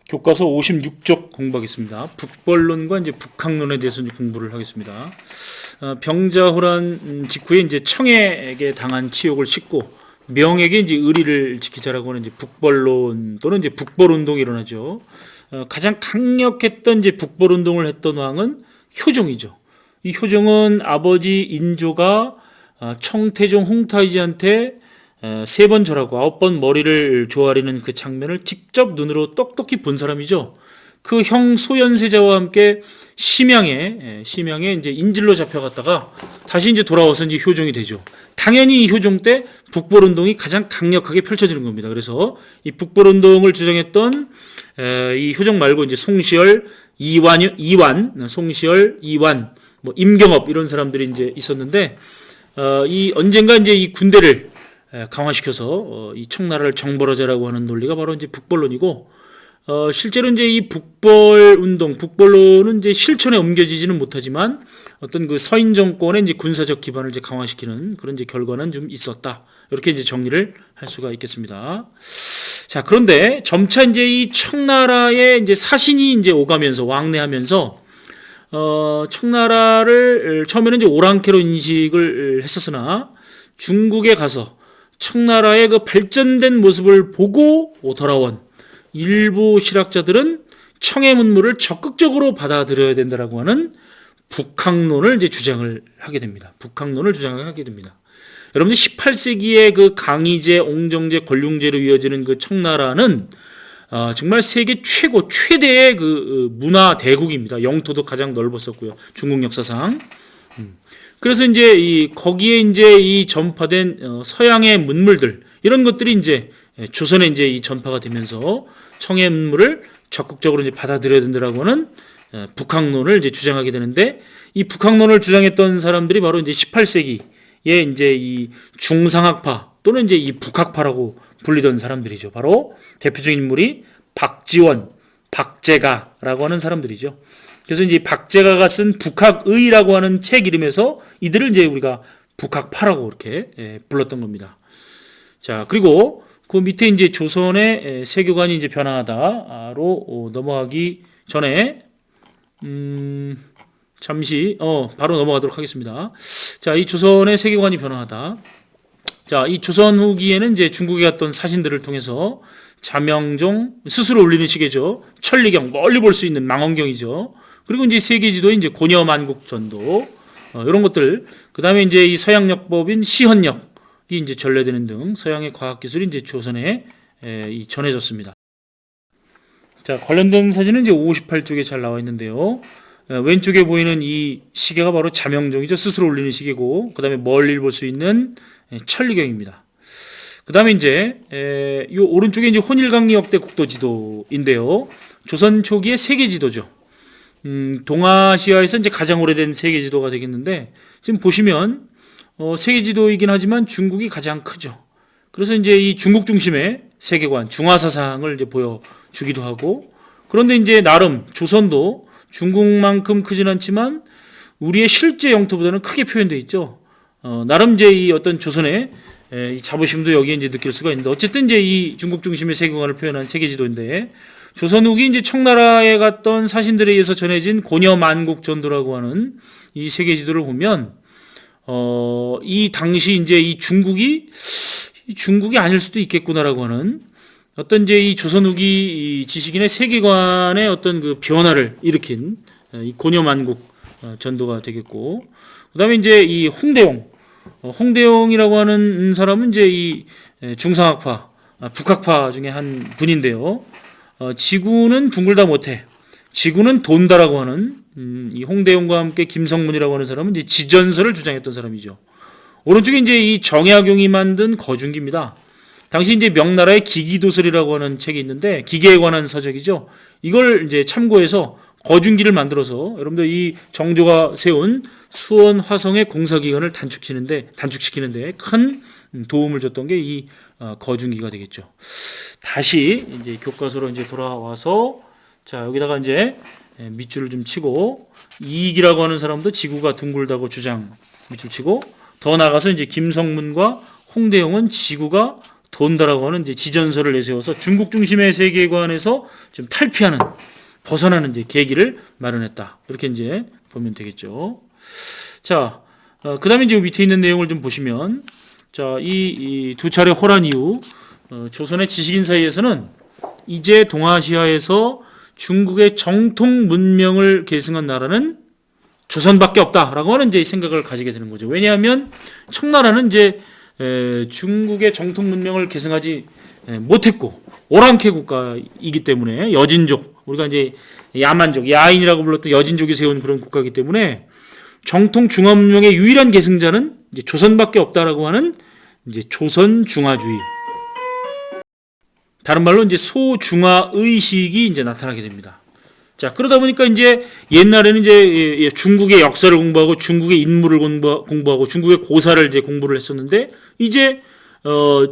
교과서 56쪽 공부하겠습니다. 북벌론과 이제 북학론에 대해서 이제 공부를 하겠습니다. 병자호란 직후에 이제 청에게 당한 치욕을 씻고 명에게 이제 의리를 지키자라고 하는 이제 북벌론 또는 이제 북벌운동이 일어나죠. 가장 강력했던 이제 북벌운동을 했던 왕은 효종이죠. 이 효종은 아버지 인조가 청태종 홍타이지한테 3번 절하고 9번 머리를 조아리는 그 장면을 직접 눈으로 똑똑히 본 사람이죠. 그 형 소현세자와 함께 심양에 이제 인질로 잡혀갔다가 다시 이제 돌아와서 이제 효종이 되죠. 당연히 이 효종 때 북벌운동이 가장 강력하게 펼쳐지는 겁니다. 그래서 이 북벌운동을 주장했던 이 효종 말고 이제 송시열, 송시열, 이완, 뭐 임경업 이런 사람들이 이제 있었는데 이 언젠가 이제 이 군대를 강화시켜서 이 청나라를 정벌하자라고 하는 논리가 바로 이제 북벌론이고 실제로 이제 이 북벌 운동, 북벌론은 이제 실천에 옮겨지지는 못하지만 어떤 그 서인 정권의 이제 군사적 기반을 이제 강화시키는 그런 이제 결과는 좀 있었다. 이렇게 이제 정리를 할 수가 있겠습니다. 자, 그런데 점차 이제 이 청나라의 이제 사신이 이제 오가면서 왕래하면서 청나라를 처음에는 이제 오랑캐로 인식을 했었으나 중국에 가서 청나라의 그 발전된 모습을 보고 돌아온 일부 실학자들은 청의 문물을 적극적으로 받아들여야 된다라고 하는 북학론을 이제 주장을 하게 됩니다. 북학론을 주장을 하게 됩니다. 여러분들 18세기의 그 강희제, 옹정제, 권륭제로 이어지는 그 청나라는 정말 세계 최대의 그 문화 대국입니다. 영토도 가장 넓었었고요. 중국 역사상. 그래서 이제 거기에 이제 이 전파된 서양의 문물들 이런 것들이 이제 조선에 이제 이 전파가 되면서 청의 문물을 적극적으로 이제 받아들여야 된다라고 하는 북학론을 이제 주장하게 되는데 이 북학론을 주장했던 사람들이 바로 이제 18세기에 이제 이 중상학파 또는 이제 이 북학파라고 불리던 사람들이죠. 바로 대표적인 인물이 박지원, 박제가라고 하는 사람들이죠. 그래서 이제 박제가가 쓴 북학의라고 하는 책 이름에서 이들을 이제 우리가 북학파라고 이렇게 불렀던 겁니다. 자, 그리고 그 밑에 이제 조선의 세계관이 이제 변화하다로 넘어가기 전에 잠시 바로 넘어가도록 하겠습니다. 자, 이 조선의 세계관이 변화하다. 자, 이 조선 후기에는 이제 중국에 갔던 사신들을 통해서 자명종 스스로 올리는 시계죠. 천리경 멀리 볼 수 있는 망원경이죠. 그리고 이제 세계지도에 이제 고려만국전도 이런 것들. 그다음에 이제 이 서양역법인 시헌역이 이제 전래되는 등 서양의 과학 기술이 이제 조선에 전해졌습니다. 자, 관련된 사진은 이제 58쪽에 잘 나와 있는데요. 왼쪽에 보이는 이 시계가 바로 자명종이죠. 스스로 올리는 시계고, 그다음에 멀리 볼 수 있는 천리경입니다. 그다음에 이제 이 오른쪽에 이제 혼일강리 역대 국도 지도인데요. 조선 초기의 세계 지도죠. 동아시아에서 이제 가장 오래된 세계 지도가 되겠는데 지금 보시면 세계 지도이긴 하지만 중국이 가장 크죠. 그래서 이제 이 중국 중심의 세계관, 중화 사상을 이제 보여주기도 하고 그런데 이제 나름 조선도 중국만큼 크진 않지만 우리의 실제 영토보다는 크게 표현되어 있죠. 나름 이제 이 어떤 조선의 이 자부심도 여기에 이제 느낄 수가 있는데 어쨌든 이제 이 중국 중심의 세계관을 표현한 세계 지도인데 조선 후기 이제 청나라에 갔던 사신들에 의해서 전해진 고려만국전도라고 하는 이 세계 지도를 보면 이 당시 이제 이 중국이 아닐 수도 있겠구나라고 하는 어떤 이제 이 조선 후기 이 지식인의 세계관의 어떤 그 변화를 일으킨 이 고려만국 전도가 되겠고 그다음에 이제 이 홍대용이라고 하는 사람은 이제 이 중상학파, 북학파 중에 한 분인데요. 지구는 둥글다 못해, 지구는 돈다라고 하는 이 홍대용과 함께 김성문이라고 하는 사람은 이제 지전설을 주장했던 사람이죠. 오른쪽에 이제 이 정약용이 만든 거중기입니다. 당시 이제 명나라의 기기도설이라고 하는 책이 있는데 기계에 관한 서적이죠. 이걸 이제 참고해서 거중기를 만들어서 여러분들 이 정조가 세운 수원 화성의 공사 기간을 단축시키는데 큰 도움을 줬던 게 이 거중기가 되겠죠. 다시 이제 교과서로 이제 돌아와서 자, 여기다가 이제 밑줄을 좀 치고 이익이라고 하는 사람도 지구가 둥글다고 주장 밑줄 치고 더 나가서 이제 김성문과 홍대용은 지구가 돈다라고 하는 이제 지전설을 내세워서 중국 중심의 세계관에서 좀 탈피하는, 벗어나는 이제 계기를 마련했다. 이렇게 이제 보면 되겠죠. 자, 그 다음에 이제 밑에 있는 내용을 좀 보시면, 자, 이 두 차례 호란 이후, 조선의 지식인 사이에서는 이제 동아시아에서 중국의 정통 문명을 계승한 나라는 조선밖에 없다라고 하는 이제 생각을 가지게 되는 거죠. 왜냐하면 청나라는 이제 중국의 정통 문명을 계승하지 못했고 오랑캐 국가이기 때문에, 여진족, 우리가 이제 야만족, 야인이라고 불렀던 여진족이 세운 그런 국가이기 때문에 정통 중화 문명의 유일한 계승자는 이제 조선밖에 없다라고 하는 이제 조선 중화주의. 다른 말로 이제 소중화 의식이 이제 나타나게 됩니다. 자, 그러다 보니까 이제 옛날에는 이제 중국의 역사를 공부하고 중국의 인물을 공부하고 중국의 고사를 이제 공부를 했었는데, 이제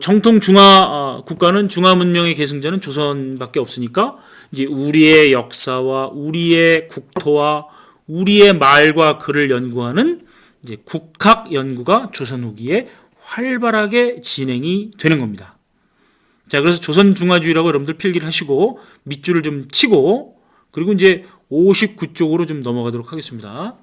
정통 중화 국가는, 중화 문명의 계승자는 조선밖에 없으니까 이제 우리의 역사와 우리의 국토와 우리의 말과 글을 연구하는 이제 국학 연구가 조선 후기에 활발하게 진행이 되는 겁니다. 자, 그래서 조선 중화주의라고 여러분들 필기를 하시고 밑줄을 좀 치고, 그리고 이제 59쪽으로 좀 넘어가도록 하겠습니다.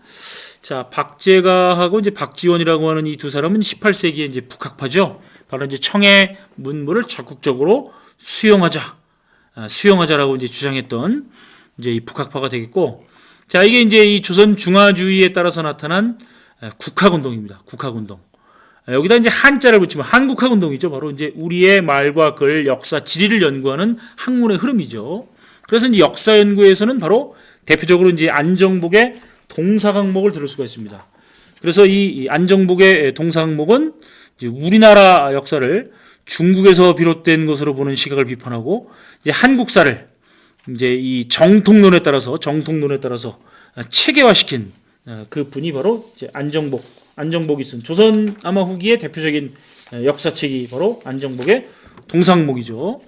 자, 박제가하고 이제 박지원이라고 하는 이 두 사람은 18세기에 이제 북학파죠. 바로 이제 청의 문물을 적극적으로 수용하자라고 이제 주장했던 이제 이 북학파가 되겠고, 자, 이게 이제 이 조선 중화주의에 따라서 나타난 국학운동입니다. 국학운동. 여기다 이제 한자를 붙이면 한국학운동이죠. 바로 이제 우리의 말과 글, 역사, 지리를 연구하는 학문의 흐름이죠. 그래서 이제 역사 연구에서는 바로 대표적으로 이제 안정복의 동사강목을 들을 수가 있습니다. 그래서 이 안정복의 동사강목은 이제 우리나라 역사를 중국에서 비롯된 것으로 보는 시각을 비판하고, 이제 한국사를 이제 이 정통론에 따라서 체계화시킨 그 분이 바로 이제 안정복이 쓴 조선 아마 후기의 대표적인 역사책이 바로 안정복의 동사강목이죠.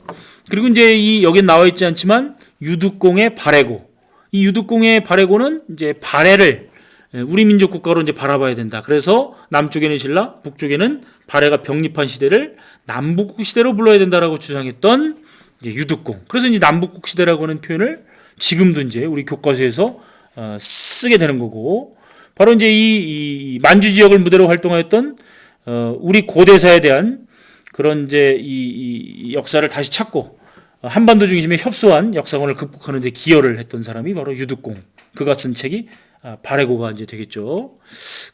그리고 이제 이 여기 나와 있지 않지만 유득공의 발해고, 이 유득공의 발해고는 이제 발해를 우리 민족 국가로 이제 바라봐야 된다. 그래서 남쪽에는 신라, 북쪽에는 발해가 병립한 시대를 남북국 시대로 불러야 된다라고 주장했던 이제 유득공. 그래서 이제 남북국 시대라고 하는 표현을 지금도 이제 우리 교과서에서 쓰게 되는 거고, 바로 이제 이 만주 지역을 무대로 활동하였던 우리 고대사에 대한 그런 이제 이 역사를 다시 찾고 한반도 중심의 협소한 역사관을 극복하는 데 기여를 했던 사람이 바로 유득공. 그가 쓴 책이 발해고가 이제 되겠죠.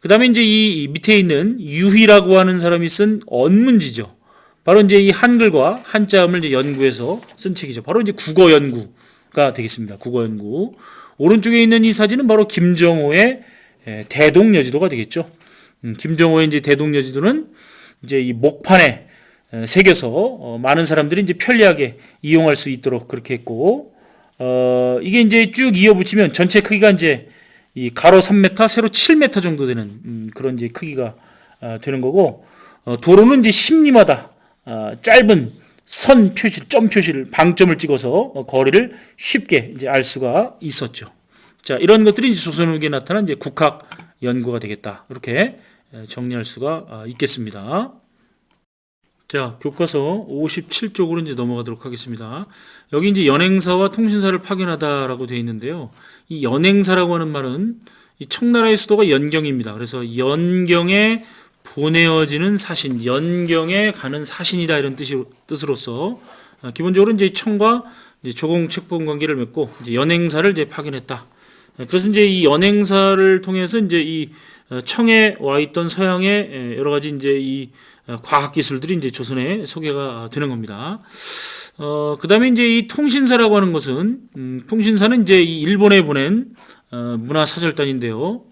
그 다음에 이제 이 밑에 있는 유희라고 하는 사람이 쓴 언문지죠. 바로 이제 이 한글과 한자음을 이제 연구해서 쓴 책이죠. 바로 이제 국어 연구가 되겠습니다. 국어 연구. 오른쪽에 있는 이 사진은 바로 김정호의 대동여지도가 되겠죠. 김정호의 이제 대동여지도는 이제 이 목판에 새겨서 많은 사람들이 이제 편리하게 이용할 수 있도록 그렇게 했고, 이게 이제 쭉 이어붙이면 전체 크기가 이제 이 가로 3m, 세로 7m 정도 되는 그런 이제 크기가 되는 거고, 도로는 이제 심리마다 짧은 선 표시, 점 표시를, 방점을 찍어서 거리를 쉽게 이제 알 수가 있었죠. 자, 이런 것들이 이제 조선 후기에 나타난 이제 국학 연구가 되겠다. 이렇게 정리할 수가 있겠습니다. 자, 교과서 57쪽으로 이제 넘어가도록 하겠습니다. 여기 이제 연행사와 통신사를 파견하다라고 되어 있는데요. 이 연행사라고 하는 말은 이 청나라의 수도가 연경입니다. 그래서 연경에 보내어지는 사신, 연경에 가는 사신이다, 이런 뜻으로서 기본적으로 이제 청과 이제 조공 책봉 관계를 맺고 이제 연행사를 이제 파견했다. 그래서 이제 이 연행사를 통해서 이제 이 청에 와 있던 서양의 여러 가지 이제 이 과학 기술들이 이제 조선에 소개가 되는 겁니다. 그 다음에 이제 이 통신사라고 하는 것은, 통신사는 이제 이 일본에 보낸 문화사절단인데요.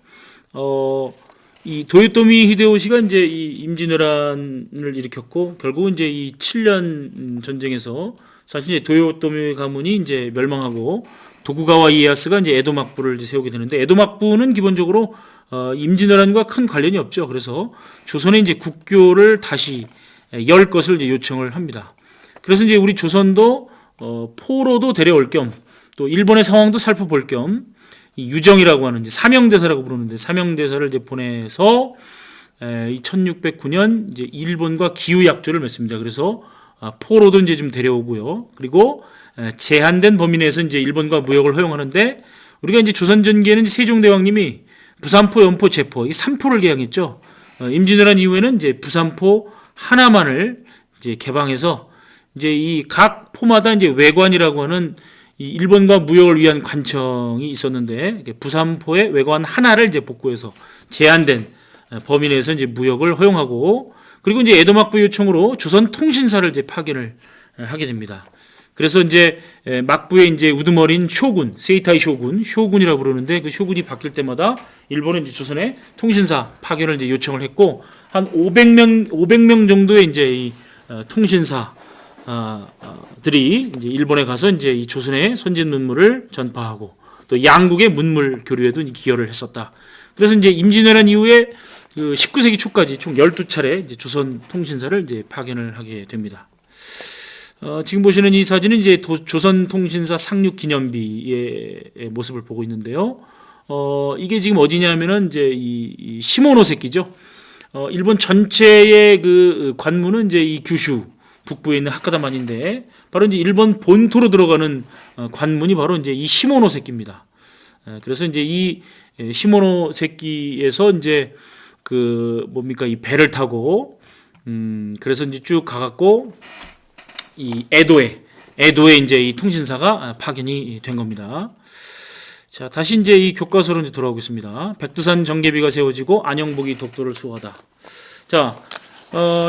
이 도요토미 히데요시가 이제 이 임진왜란을 일으켰고, 결국은 이제 이 7년 전쟁에서 사실 이제 도요토미 가문이 이제 멸망하고, 도쿠가와 이에야스가 이제 에도 막부를 이제 세우게 되는데, 에도 막부는 기본적으로 임진왜란과 큰 관련이 없죠. 그래서 조선의 이제 국교를 다시 열 것을 이제 요청을 합니다. 그래서 이제 우리 조선도 포로도 데려올 겸, 또 일본의 상황도 살펴볼 겸, 이 유정이라고 하는 이제 사명대사라고 부르는데, 사명대사를 이제 보내서 이 1609년 이제 일본과 기후 약조를 맺습니다. 그래서 포로도 이제 좀 데려오고요. 그리고 제한된 범위 내에서 이제 일본과 무역을 허용하는데, 우리가 이제 조선 전기에는 세종대왕님이 부산포, 연포, 제포 이 3포를 개항했죠. 임진왜란 이후에는 이제 부산포 하나만을 이제 개방해서 이제 이 각 포마다 이제 외관이라고 하는 이 일본과 무역을 위한 관청이 있었는데, 부산포의 외관 하나를 이제 복구해서 제한된 범위 내에서 이제 무역을 허용하고, 그리고 이제 에도 막부 요청으로 조선 통신사를 이제 파견을 하게 됩니다. 그래서 이제 막부에 이제 우두머리인 쇼군, 세이타이 쇼군이라고 부르는데, 그 쇼군이 바뀔 때마다 일본은 이제 조선의 통신사 파견을 이제 요청을 했고, 한 500명 정도의 이제 이 통신사 들이 이제 일본에 가서 이제 이 조선의 선진 문물을 전파하고, 또 양국의 문물 교류에도 기여를 했었다. 그래서 이제 임진왜란 이후에 그 19세기 초까지 총 12차례 이제 조선 통신사를 이제 파견을 하게 됩니다. 지금 보시는 이 사진은 이제 조선 통신사 상륙 기념비의 모습을 보고 있는데요. 이게 지금 어디냐면은 이제 이 시모노세키죠. 일본 전체의 그 관문은 이제 이 규슈 북부에 있는 하카다만인데, 바로 이제 일본 본토로 들어가는 관문이 바로 이제 이 시모노세키입니다. 그래서 이제 이 시모노세키에서 이제 그 뭡니까 이 배를 타고 그래서 이제 쭉 가갖고 이 에도에 이제 이 통신사가 파견이 된 겁니다. 자, 다시 이제 이 교과서로 이제 돌아오겠습니다. 백두산 정계비가 세워지고 안영복이 독도를 수호하다. 자,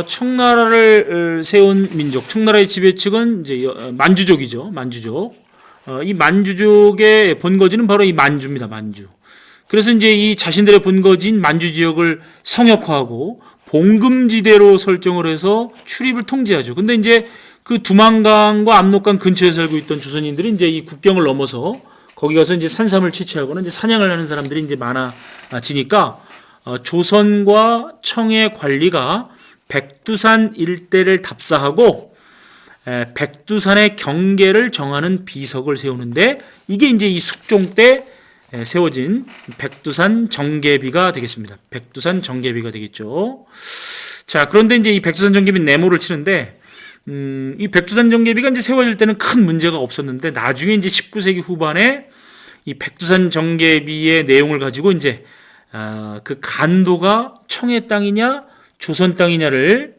청나라를 세운 민족, 청나라의 지배층은 이제 만주족이죠. 만주족. 이 만주족의 본거지는 바로 이 만주입니다. 만주. 그래서 이제 이 자신들의 본거지인 만주 지역을 성역화하고 봉금지대로 설정을 해서 출입을 통제하죠. 근데 이제 그 두만강과 압록강 근처에 살고 있던 조선인들이 이제 이 국경을 넘어서 거기 가서 이제 산삼을 채취하거나 이제 사냥을 하는 사람들이 이제 많아지니까 조선과 청의 관리가 백두산 일대를 답사하고 백두산의 경계를 정하는 비석을 세우는데, 이게 이제 이 숙종 때 세워진 백두산 정계비가 되겠습니다. 백두산 정계비가 되겠죠. 자, 그런데 이제 이 백두산 정계비 네모를 치는데, 이 백두산 정계비가 이제 세워질 때는 큰 문제가 없었는데, 나중에 이제 19세기 후반에 이 백두산 정계비의 내용을 가지고 이제 그 간도가 청의 땅이냐 조선 땅이냐를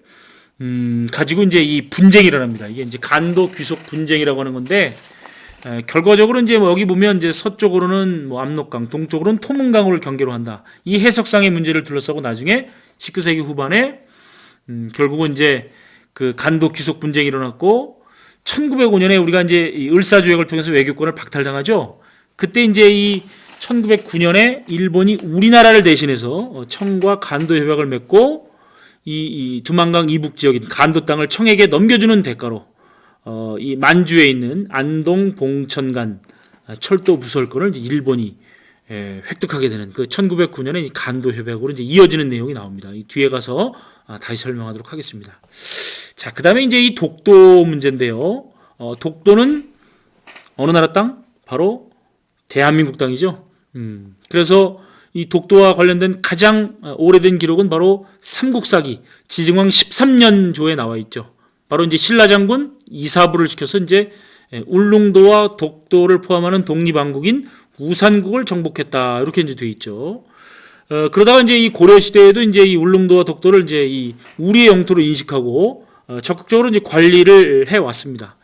가지고 이제 이 분쟁이 일어납니다. 이게 이제 간도 귀속 분쟁이라고 하는 건데, 결과적으로 이제 여기 보면 이제 서쪽으로는 뭐 압록강, 동쪽으로는 토문강을 경계로 한다. 이 해석상의 문제를 둘러싸고 나중에 19세기 후반에 결국은 이제 그 간도 귀속 분쟁이 일어났고, 1905년에 우리가 이제 이 을사조약을 통해서 외교권을 박탈당하죠. 그때 이제 이 1909년에 일본이 우리나라를 대신해서 청과 간도 협약을 맺고 이 두만강 이북 지역인 간도 땅을 청에게 넘겨주는 대가로 이 만주에 있는 안동 봉천간 철도 부설권을 이제 일본이 획득하게 되는 그 1909년에 이 간도 협약으로 이제 이어지는 내용이 나옵니다. 이 뒤에 가서 다시 설명하도록 하겠습니다. 자, 그다음에 이제 이 독도 문제인데요. 독도는 어느 나라 땅? 바로 대한민국 땅이죠. 그래서 이 독도와 관련된 가장 오래된 기록은 바로 삼국사기 지증왕 13년조에 나와 있죠. 바로 이제 신라 장군 이사부를 시켜서 이제 울릉도와 독도를 포함하는 독립왕국인 우산국을 정복했다, 이렇게 이제 돼 있죠. 그러다가 이제 이 고려 시대에도 이제 이 울릉도와 독도를 이제 이 우리의 영토로 인식하고 적극적으로 이제 관리를 해 왔습니다.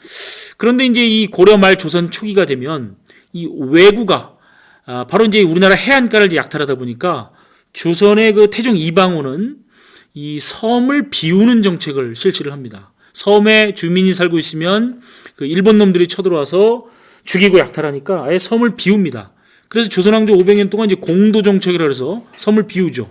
그런데 이제 이 고려 말 조선 초기가 되면 이 왜구가 바로 이제 우리나라 해안가를 약탈하다 보니까 조선의 그 태종 이방원은 이 섬을 비우는 정책을 실시를 합니다. 섬에 주민이 살고 있으면 그 일본 놈들이 쳐들어와서 죽이고 약탈하니까 아예 섬을 비웁니다. 그래서 조선왕조 500년 동안 이제 공도 정책이라 해서 섬을 비우죠.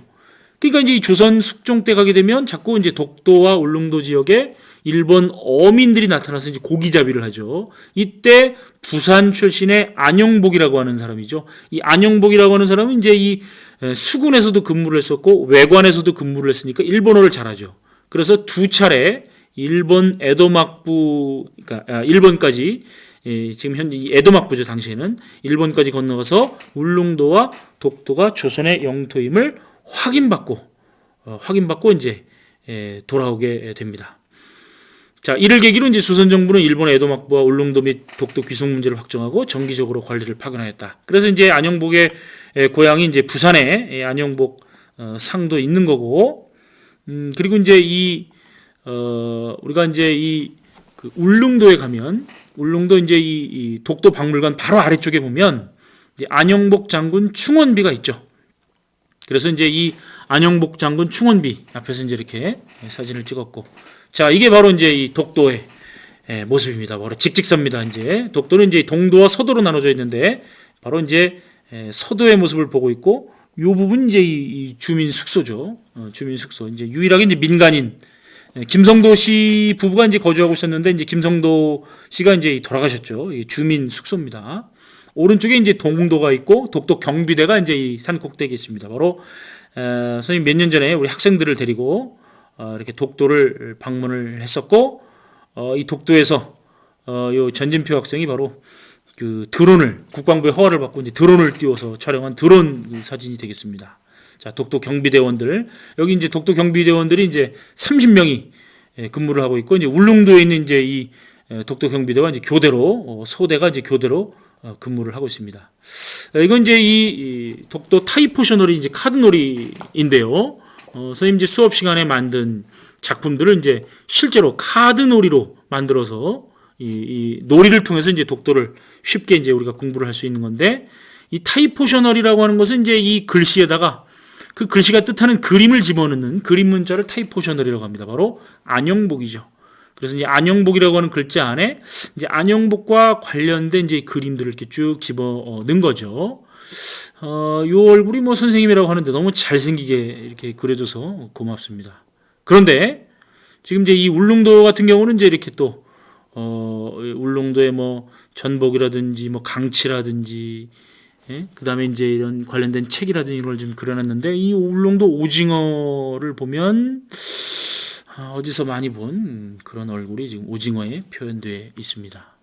그러니까 이제 조선 숙종 때 가게 되면 자꾸 이제 독도와 울릉도 지역에 일본 어민들이 나타나서 이제 고기잡이를 하죠. 이때 부산 출신의 안영복이라고 하는 사람이죠. 이 안영복이라고 하는 사람은 이제 이 수군에서도 근무를 했었고 외관에서도 근무를 했으니까 일본어를 잘하죠. 그래서 두 차례 일본 에도막부, 그러니까 일본까지, 지금 현재 이 에도막부죠. 당시에는 일본까지 건너가서 울릉도와 독도가 조선의 영토임을 확인받고 이제 돌아오게 됩니다. 자, 이를 계기로 이제 조선 정부는 일본의 에도 막부와 울릉도 및 독도 귀속 문제를 확정하고 정기적으로 관리를 파견하였다. 그래서 이제 안영복의 고향이 이제 부산에 안영복 상도 있는 거고, 그리고 이제 우리가 이제 그 울릉도에 가면 울릉도 이제 이 독도 박물관 바로 아래쪽에 보면 이제 안영복 장군 충원비가 있죠. 그래서 이제 이 안영복 장군 충원비 앞에서 이제 이렇게 사진을 찍었고, 자, 이게 바로 이제 이 독도의 모습입니다. 바로 직직선입니다. 이제 독도는 이제 동도와 서도로 나눠져 있는데 바로 이제 서도의 모습을 보고 있고, 요 부분 이제 이 주민 숙소죠. 주민 숙소. 이제 유일하게 이제 민간인 김성도 씨 부부가 이제 거주하고 있었는데 이제 김성도 씨가 이제 돌아가셨죠. 이 주민 숙소입니다. 오른쪽에 이제 동도가 있고 독도 경비대가 이제 이 산 꼭대기에 있습니다. 바로 선생님 몇 년 전에 우리 학생들을 데리고 이렇게 독도를 방문을 했었고, 이 독도에서 요 전진표 학생이 바로 그 드론을 국방부의 허가를 받고 이제 드론을 띄워서 촬영한 드론 그 사진이 되겠습니다. 자, 독도 경비대원들, 여기 이제 독도 경비대원들이 이제 30명이 근무를 하고 있고, 이제 울릉도에 있는 이제 이 독도 경비대와 이제 교대로 소대가 이제 교대로 근무를 하고 있습니다. 이건 이제 이 독도 타이포셔널이 이제 카드놀이인데요. 선생님 이제 수업 시간에 만든 작품들을 이제 실제로 카드놀이로 만들어서 이 놀이를 통해서 이제 독도를 쉽게 이제 우리가 공부를 할 수 있는 건데, 이 타이포셔널이라고 하는 것은 이제 이 글씨에다가 그 글씨가 뜻하는 그림을 집어넣는 그림 문자를 타이포셔널이라고 합니다. 바로 안영복이죠. 그래서 이제 안영복이라고 하는 글자 안에 이제 안영복과 관련된 이제 그림들을 이렇게 쭉 집어 넣은 거죠. 요 얼굴이 뭐 선생님이라고 하는데 너무 잘생기게 이렇게 그려줘서 고맙습니다. 그런데 지금 이제 이 울릉도 같은 경우는 이제 이렇게 또 울릉도에 뭐 전복이라든지 뭐 강치라든지, 그 다음에 이제 이런 관련된 책이라든지 이런 걸 좀 그려놨는데, 이 울릉도 오징어를 보면 어디서 많이 본 그런 얼굴이 지금 오징어에 표현되어 있습니다.